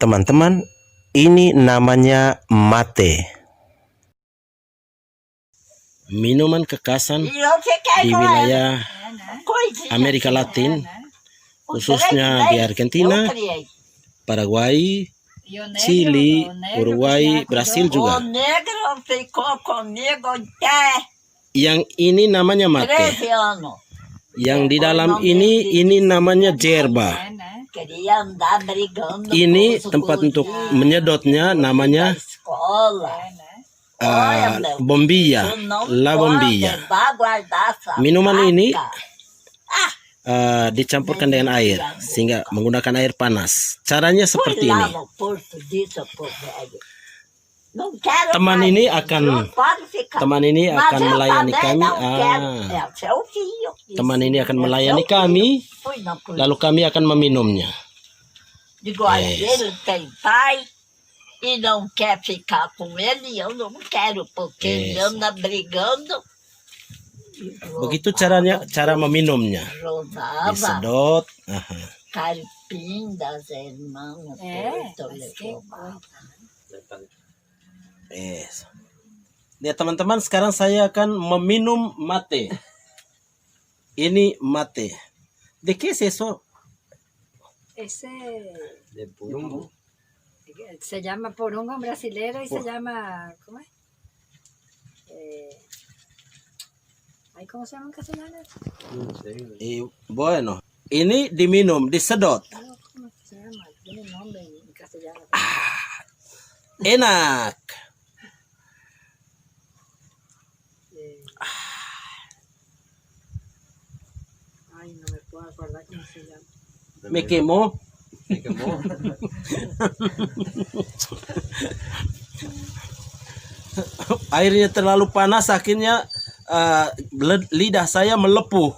Teman-teman, ini namanya mate. Minuman kekasan di wilayah Amerika Latin, khususnya di Argentina, Paraguay, Chili, Uruguay, Brasil juga. Yang ini namanya mate. Yang di dalam ini namanya yerba. Ini tempat untuk menyedotnya, namanya bombilla, la bombilla. Minuman ini dicampurkan dengan air sehingga menggunakan air panas. Caranya seperti ini. Teman ini akan melayani kami. Teman ini akan melayani kami, lalu kami akan meminumnya. E não quer ficar com ele, eu não quero, porque ele anda brigando. Begitu cara meminumnya. Disedot. Carpim das irmãs. Lihat teman-teman, sekarang saya akan meminum mate. Ini mate. ¿De qué es eso? De porungo. Se llama porungo brasilero y se llama, ¿cómo es? ¿Cómo se llama en castellano? Bueno, ini diminum, disedot. ¿Cómo se llama? Tiene nombre en castellano. Enak. Ay, no me puedo acordar cómo se llama. Me quemó. Airnya terlalu panas, akhirnya lidah saya melepuh.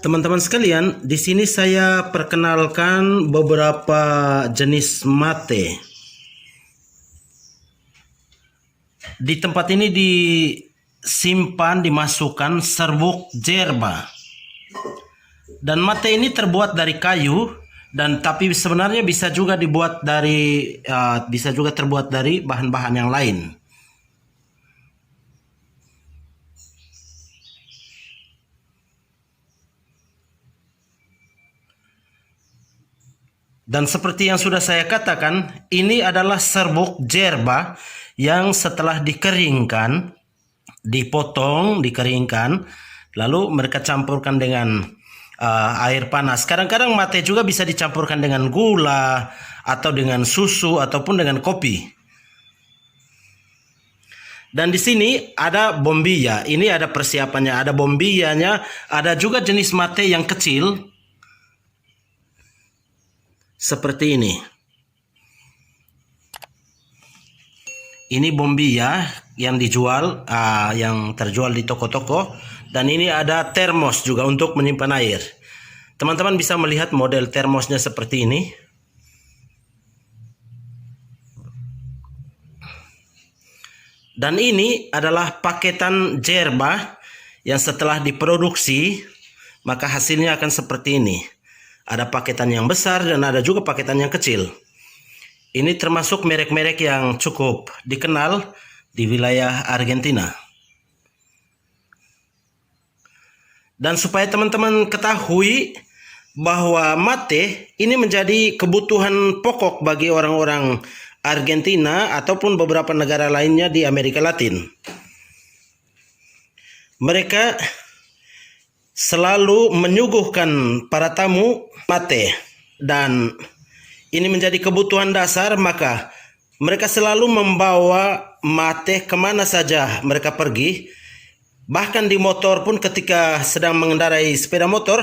Teman-teman sekalian, di sini saya perkenalkan beberapa jenis mate. Di tempat ini dimasukkan serbuk yerba. Dan mate ini terbuat dari kayu, dan tapi sebenarnya bisa juga terbuat dari bahan-bahan yang lain. Dan seperti yang sudah saya katakan, ini adalah serbuk yerba yang setelah dikeringkan, dipotong, dikeringkan, lalu mereka campurkan dengan air panas. Kadang-kadang mate juga bisa dicampurkan dengan gula atau dengan susu ataupun dengan kopi. Dan di sini ada bombilla. Ini ada persiapannya, ada bombillanya, ada juga jenis mate yang kecil seperti ini. Ini bombilla yang dijual, yang terjual di toko-toko, dan ini ada termos juga untuk menyimpan air. Teman-teman bisa melihat model termosnya seperti ini. Dan ini adalah paketan yerba yang setelah diproduksi, maka hasilnya akan seperti ini. Ada paketan yang besar dan ada juga paketan yang kecil. Ini termasuk merek-merek yang cukup dikenal di wilayah Argentina. Dan supaya teman-teman ketahui bahwa mate ini menjadi kebutuhan pokok bagi orang-orang Argentina ataupun beberapa negara lainnya di Amerika Latin. Mereka selalu menyuguhkan para tamu mate, dan ini menjadi kebutuhan dasar, maka mereka selalu membawa mate kemana saja mereka pergi. Bahkan di motor pun, ketika sedang mengendarai sepeda motor,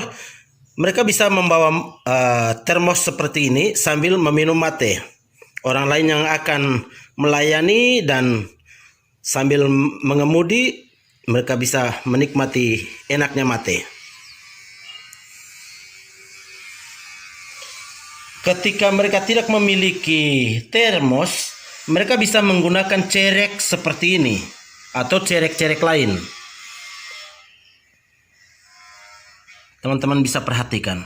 mereka bisa membawa termos seperti ini sambil meminum mate. Orang lain yang akan melayani dan sambil mengemudi, mereka bisa menikmati enaknya mate. Ketika mereka tidak memiliki termos, mereka bisa menggunakan cerek seperti ini atau cerek-cerek lain. teman-teman bisa perhatikan.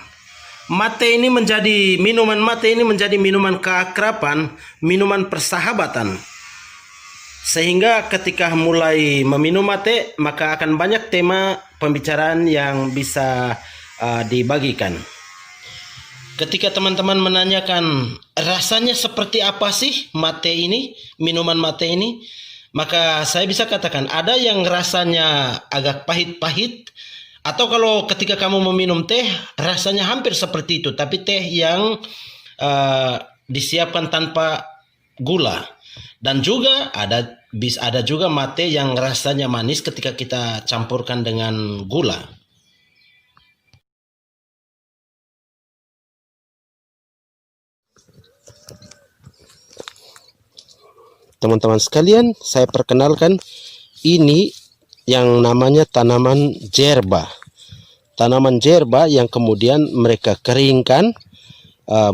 Minuman mate ini menjadi minuman keakraban, minuman persahabatan. Sehingga ketika mulai meminum mate, maka akan banyak tema pembicaraan yang bisa dibagikan. Ketika teman-teman menanyakan rasanya seperti apa sih mate ini, minuman mate ini, maka saya bisa katakan ada yang rasanya agak pahit-pahit, atau kalau ketika kamu meminum teh rasanya hampir seperti itu, tapi teh yang disiapkan tanpa gula. Dan juga ada juga mate yang rasanya manis ketika kita campurkan dengan gula. Teman-teman sekalian, saya perkenalkan ini yang namanya tanaman jerba. Tanaman jerba yang kemudian mereka keringkan,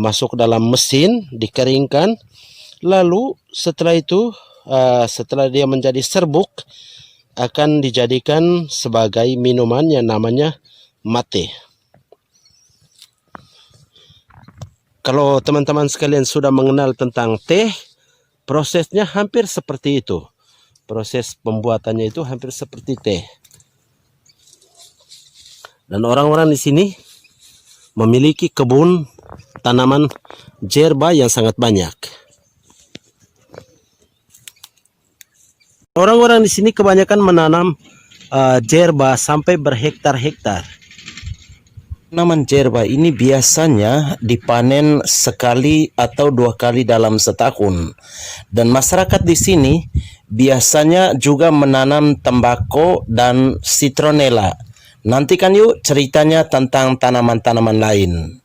masuk dalam mesin, dikeringkan. Lalu setelah itu, setelah dia menjadi serbuk, akan dijadikan sebagai minuman yang namanya mate. Kalau teman-teman sekalian sudah mengenal tentang teh, prosesnya hampir seperti itu. Proses pembuatannya itu hampir seperti teh. Dan orang-orang di sini memiliki kebun tanaman jerba yang sangat banyak. Orang-orang di sini kebanyakan menanam jerba sampai berhektar-hektar. Tanaman jerba ini biasanya dipanen sekali atau 2 kali dalam setahun. Dan masyarakat di sini biasanya juga menanam tembakau dan citronella. Nantikan yuk ceritanya tentang tanaman-tanaman lain.